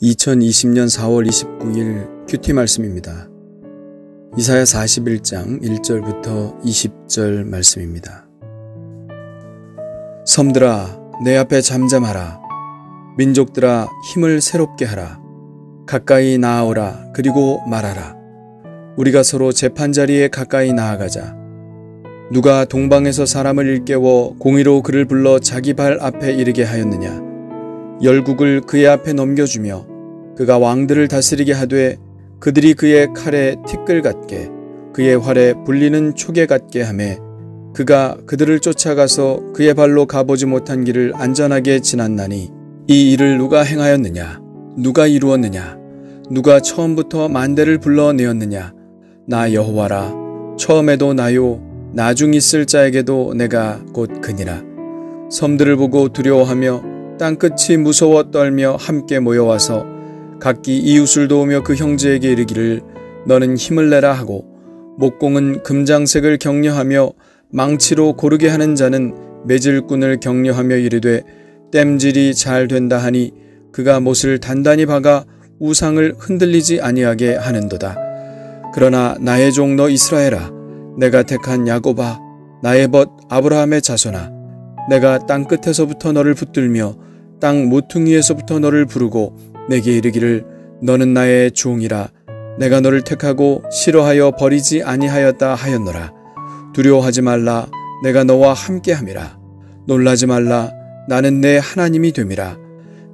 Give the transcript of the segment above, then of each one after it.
2020년 4월 29일 큐티 말씀입니다. 이사야 41장 1절부터 20절 말씀입니다. 섬들아 내 앞에 잠잠하라. 민족들아 힘을 새롭게 하라. 가까이 나아오라. 그리고 말하라. 우리가 서로 재판자리에 가까이 나아가자. 누가 동방에서 사람을 일깨워 공의로 그를 불러 자기 발 앞에 이르게 하였느냐. 열국을 그의 앞에 넘겨주며 그가 왕들을 다스리게 하되 그들이 그의 칼에 티끌 같게 그의 활에 불리는 초계 같게 하매 그가 그들을 쫓아가서 그의 발로 가보지 못한 길을 안전하게 지났나니 이 일을 누가 행하였느냐. 누가 이루었느냐. 누가 처음부터 만대를 불러내었느냐. 나 여호와라. 처음에도 나요 나중 있을 자에게도 내가 곧 그니라. 섬들을 보고 두려워하며 땅끝이 무서워 떨며 함께 모여와서 각기 이웃을 도우며 그 형제에게 이르기를 너는 힘을 내라 하고 목공은 금장색을 격려하며 망치로 고르게 하는 자는 매질꾼을 격려하며 이르되 땜질이 잘 된다 하니 그가 못을 단단히 박아 우상을 흔들리지 아니하게 하는도다. 그러나 나의 종 너 이스라엘아 내가 택한 야곱아 나의 벗 아브라함의 자손아 내가 땅끝에서부터 너를 붙들며 땅 모퉁이에서부터 너를 부르고 내게 이르기를 너는 나의 종이라. 내가 너를 택하고 싫어하여 버리지 아니하였다 하였노라. 두려워하지 말라. 내가 너와 함께함이라. 놀라지 말라. 나는 내 하나님이 됨이라.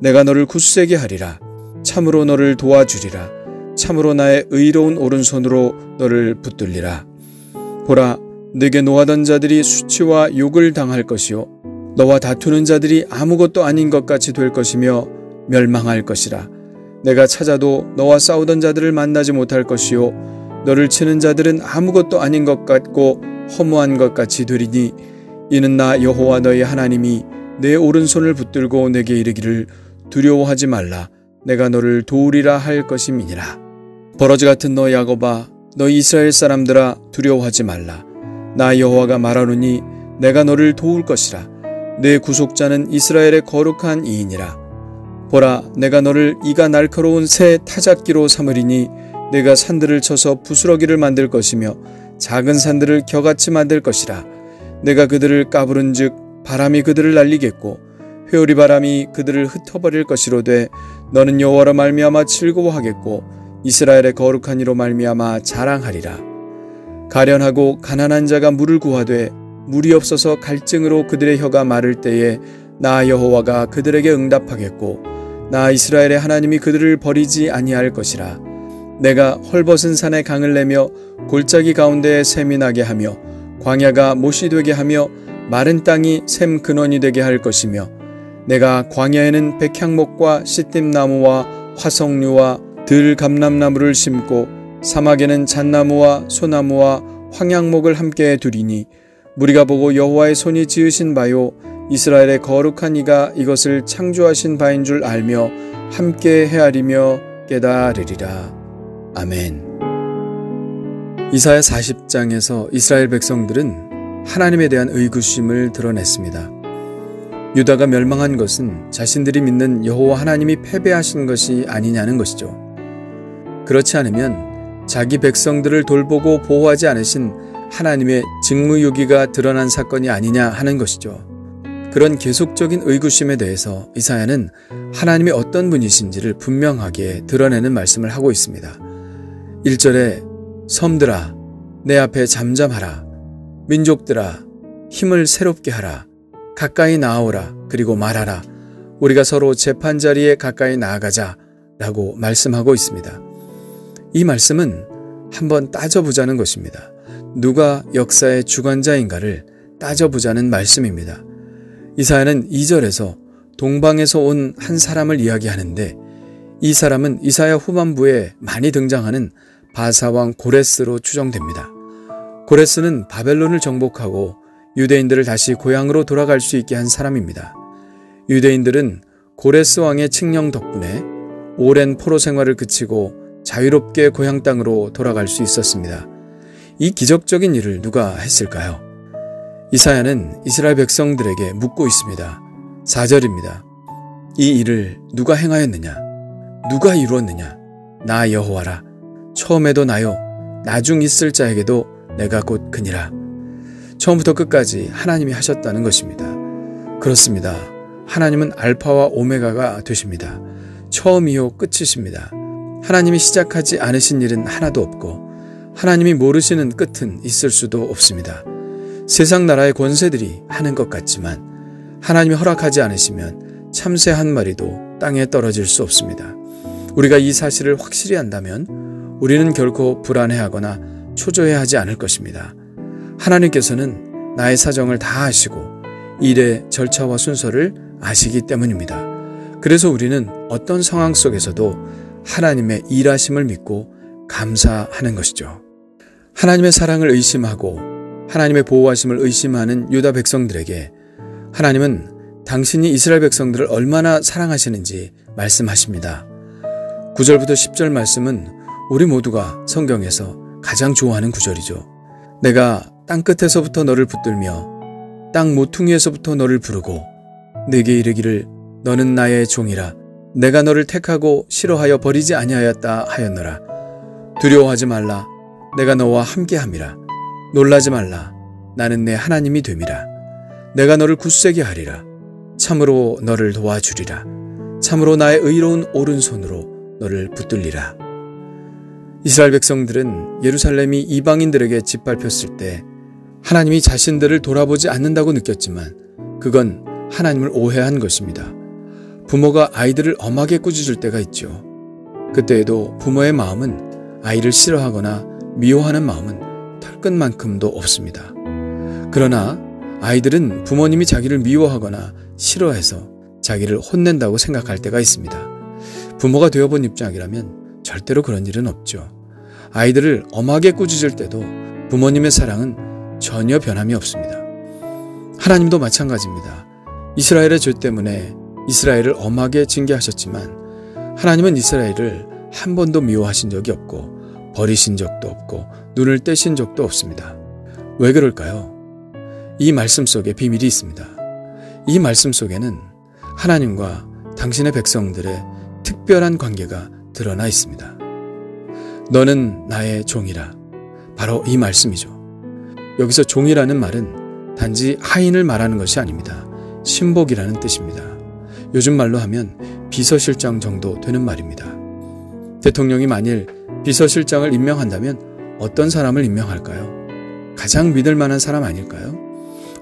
내가 너를 굳세게 하리라. 참으로 너를 도와주리라. 참으로 나의 의로운 오른손으로 너를 붙들리라. 보라 네게 노하던 자들이 수치와 욕을 당할 것이요 너와 다투는 자들이 아무것도 아닌 것 같이 될 것이며 멸망할 것이라. 내가 찾아도 너와 싸우던 자들을 만나지 못할 것이요 너를 치는 자들은 아무것도 아닌 것 같고 허무한 것 같이 되리니 이는 나 여호와 너의 하나님이 내 오른손을 붙들고 내게 이르기를 두려워하지 말라. 내가 너를 도우리라 할 것임이니라. 버러지 같은 너 야곱아 너 이스라엘 사람들아 두려워하지 말라. 나 여호와가 말하노니 내가 너를 도울 것이라. 내 구속자는 이스라엘의 거룩한 이이니라. 보라 내가 너를 이가 날카로운 새 타작기로 삼으리니 내가 산들을 쳐서 부스러기를 만들 것이며 작은 산들을 겨같이 만들 것이라. 내가 그들을 까부른즉 바람이 그들을 날리겠고 회오리 바람이 그들을 흩어버릴 것이로되 너는 여호와로 말미암아 즐거워하겠고 이스라엘의 거룩한 이로 말미암아 자랑하리라. 가련하고 가난한 자가 물을 구하되 물이 없어서 갈증으로 그들의 혀가 마를 때에 나 여호와가 그들에게 응답하겠고 나 이스라엘의 하나님이 그들을 버리지 아니할 것이라. 내가 헐벗은 산에 강을 내며 골짜기 가운데에 샘이 나게 하며 광야가 못이 되게 하며 마른 땅이 샘 근원이 되게 할 것이며 내가 광야에는 백향목과 시띠나무와 화석류와 들감람나무를 심고 사막에는 잣나무와 소나무와 황양목을 함께 두리니 무리가 보고 여호와의 손이 지으신 바요 이스라엘의 거룩한 이가 이것을 창조하신 바인 줄 알며 함께 헤아리며 깨달으리라. 아멘. 이사야 40장에서 이스라엘 백성들은 하나님에 대한 의구심을 드러냈습니다. 유다가 멸망한 것은 자신들이 믿는 여호와 하나님이 패배하신 것이 아니냐는 것이죠. 그렇지 않으면 자기 백성들을 돌보고 보호하지 않으신 하나님의 직무유기가 드러난 사건이 아니냐 하는 것이죠. 그런 계속적인 의구심에 대해서 이사야는 하나님이 어떤 분이신지를 분명하게 드러내는 말씀을 하고 있습니다. 1절에 섬들아 내 앞에 잠잠하라. 민족들아 힘을 새롭게 하라. 가까이 나아오라. 그리고 말하라. 우리가 서로 재판자리에 가까이 나아가자 라고 말씀하고 있습니다. 이 말씀은 한번 따져보자는 것입니다. 누가 역사의 주관자인가를 따져보자는 말씀입니다. 이사야는 2절에서 동방에서 온 한 사람을 이야기하는데 이 사람은 이사야 후반부에 많이 등장하는 바사왕 고레스로 추정됩니다. 고레스는 바벨론을 정복하고 유대인들을 다시 고향으로 돌아갈 수 있게 한 사람입니다. 유대인들은 고레스 왕의 칙령 덕분에 오랜 포로 생활을 그치고 자유롭게 고향 땅으로 돌아갈 수 있었습니다. 이 기적적인 일을 누가 했을까요? 이사야는 이스라엘 백성들에게 묻고 있습니다. 4절입니다. 이 일을 누가 행하였느냐? 누가 이루었느냐? 나 여호와라. 처음에도 나요, 나중 있을 자에게도 내가 곧 그니라. 처음부터 끝까지 하나님이 하셨다는 것입니다. 그렇습니다. 하나님은 알파와 오메가가 되십니다. 처음이요 끝이십니다. 하나님이 시작하지 않으신 일은 하나도 없고 하나님이 모르시는 끝은 있을 수도 없습니다. 세상 나라의 권세들이 하는 것 같지만 하나님이 허락하지 않으시면 참새 한 마리도 땅에 떨어질 수 없습니다. 우리가 이 사실을 확실히 안다면 우리는 결코 불안해하거나 초조해하지 않을 것입니다. 하나님께서는 나의 사정을 다 아시고 일의 절차와 순서를 아시기 때문입니다. 그래서 우리는 어떤 상황 속에서도 하나님의 일하심을 믿고 감사하는 것이죠. 하나님의 사랑을 의심하고 하나님의 보호하심을 의심하는 유다 백성들에게 하나님은 당신이 이스라엘 백성들을 얼마나 사랑하시는지 말씀하십니다. 9절부터 10절 말씀은 우리 모두가 성경에서 가장 좋아하는 구절이죠. 내가 땅끝에서부터 너를 붙들며 땅 모퉁이에서부터 너를 부르고 내게 이르기를 너는 나의 종이라. 내가 너를 택하고 싫어하여 버리지 아니하였다 하였노라. 두려워하지 말라. 내가 너와 함께함이라. 놀라지 말라. 나는 내 하나님이 됨이라. 내가 너를 굳세게 하리라. 참으로 너를 도와주리라. 참으로 나의 의로운 오른손으로 너를 붙들리라. 이스라엘 백성들은 예루살렘이 이방인들에게 짓밟혔을 때 하나님이 자신들을 돌아보지 않는다고 느꼈지만 그건 하나님을 오해한 것입니다. 부모가 아이들을 엄하게 꾸짖을 때가 있죠. 그때에도 부모의 마음은 아이를 싫어하거나 미워하는 마음은 털끝만큼도 없습니다. 그러나 아이들은 부모님이 자기를 미워하거나 싫어해서 자기를 혼낸다고 생각할 때가 있습니다. 부모가 되어본 입장이라면 절대로 그런 일은 없죠. 아이들을 엄하게 꾸짖을 때도 부모님의 사랑은 전혀 변함이 없습니다. 하나님도 마찬가지입니다. 이스라엘의 죄 때문에 이스라엘을 엄하게 징계하셨지만 하나님은 이스라엘을 한 번도 미워하신 적이 없고 버리신 적도 없고 눈을 떼신 적도 없습니다. 왜 그럴까요? 이 말씀 속에 비밀이 있습니다. 이 말씀 속에는 하나님과 당신의 백성들의 특별한 관계가 드러나 있습니다. 너는 나의 종이라. 바로 이 말씀이죠. 여기서 종이라는 말은 단지 하인을 말하는 것이 아닙니다. 신복이라는 뜻입니다. 요즘 말로 하면 비서실장 정도 되는 말입니다. 대통령이 만일 비서실장을 임명한다면 어떤 사람을 임명할까요? 가장 믿을 만한 사람 아닐까요?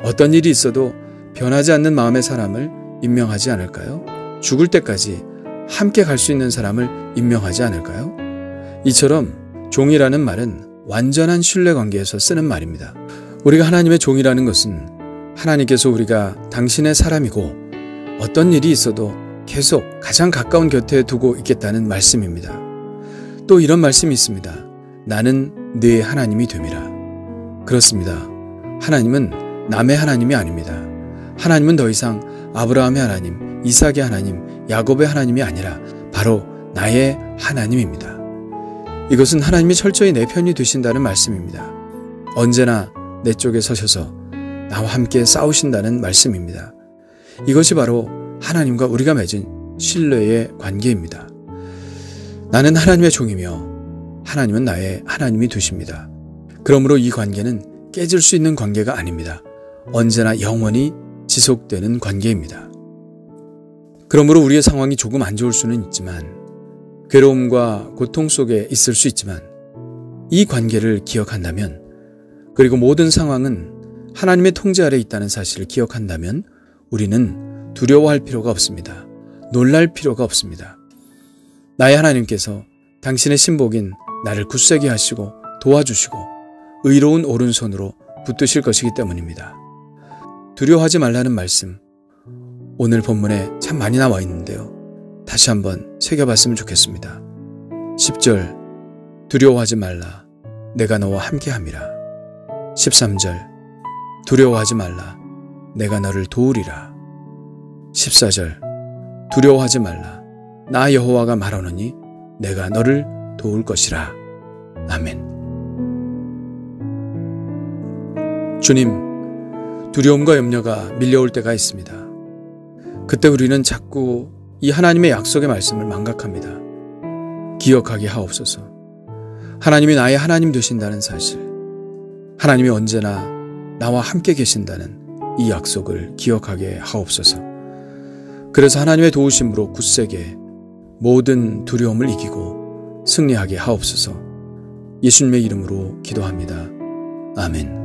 어떤 일이 있어도 변하지 않는 마음의 사람을 임명하지 않을까요? 죽을 때까지 함께 갈 수 있는 사람을 임명하지 않을까요? 이처럼 종이라는 말은 완전한 신뢰관계에서 쓰는 말입니다. 우리가 하나님의 종이라는 것은 하나님께서 우리가 당신의 사람이고 어떤 일이 있어도 계속 가장 가까운 곁에 두고 있겠다는 말씀입니다. 또 이런 말씀이 있습니다. 나는 네 하나님이 됨이라. 그렇습니다. 하나님은 남의 하나님이 아닙니다. 하나님은 더 이상 아브라함의 하나님, 이삭의 하나님, 야곱의 하나님이 아니라 바로 나의 하나님입니다. 이것은 하나님이 철저히 내 편이 되신다는 말씀입니다. 언제나 내 쪽에 서셔서 나와 함께 싸우신다는 말씀입니다. 이것이 바로 하나님과 우리가 맺은 신뢰의 관계입니다. 나는 하나님의 종이며 하나님은 나의 하나님이 되십니다. 그러므로 이 관계는 깨질 수 있는 관계가 아닙니다. 언제나 영원히 지속되는 관계입니다. 그러므로 우리의 상황이 조금 안 좋을 수는 있지만 괴로움과 고통 속에 있을 수 있지만 이 관계를 기억한다면 그리고 모든 상황은 하나님의 통제 아래 있다는 사실을 기억한다면 우리는 두려워할 필요가 없습니다. 놀랄 필요가 없습니다. 나의 하나님께서 당신의 신복인 나를 굳세게 하시고 도와주시고 의로운 오른손으로 붙드실 것이기 때문입니다. 두려워하지 말라는 말씀, 오늘 본문에 참 많이 나와 있는데요. 다시 한번 새겨봤으면 좋겠습니다. 10절, 두려워하지 말라. 내가 너와 함께함이라. 13절, 두려워하지 말라. 내가 너를 도우리라. 14절, 두려워하지 말라. 나 여호와가 말하노니 내가 너를 도울 것이라. 아멘. 주님, 두려움과 염려가 밀려올 때가 있습니다. 그때 우리는 자꾸 이 하나님의 약속의 말씀을 망각합니다. 기억하게 하옵소서. 하나님이 나의 하나님 되신다는 사실, 하나님이 언제나 나와 함께 계신다는 이 약속을 기억하게 하옵소서. 그래서 하나님의 도우심으로 굳세게 모든 두려움을 이기고 승리하게 하옵소서. 예수님의 이름으로 기도합니다. 아멘.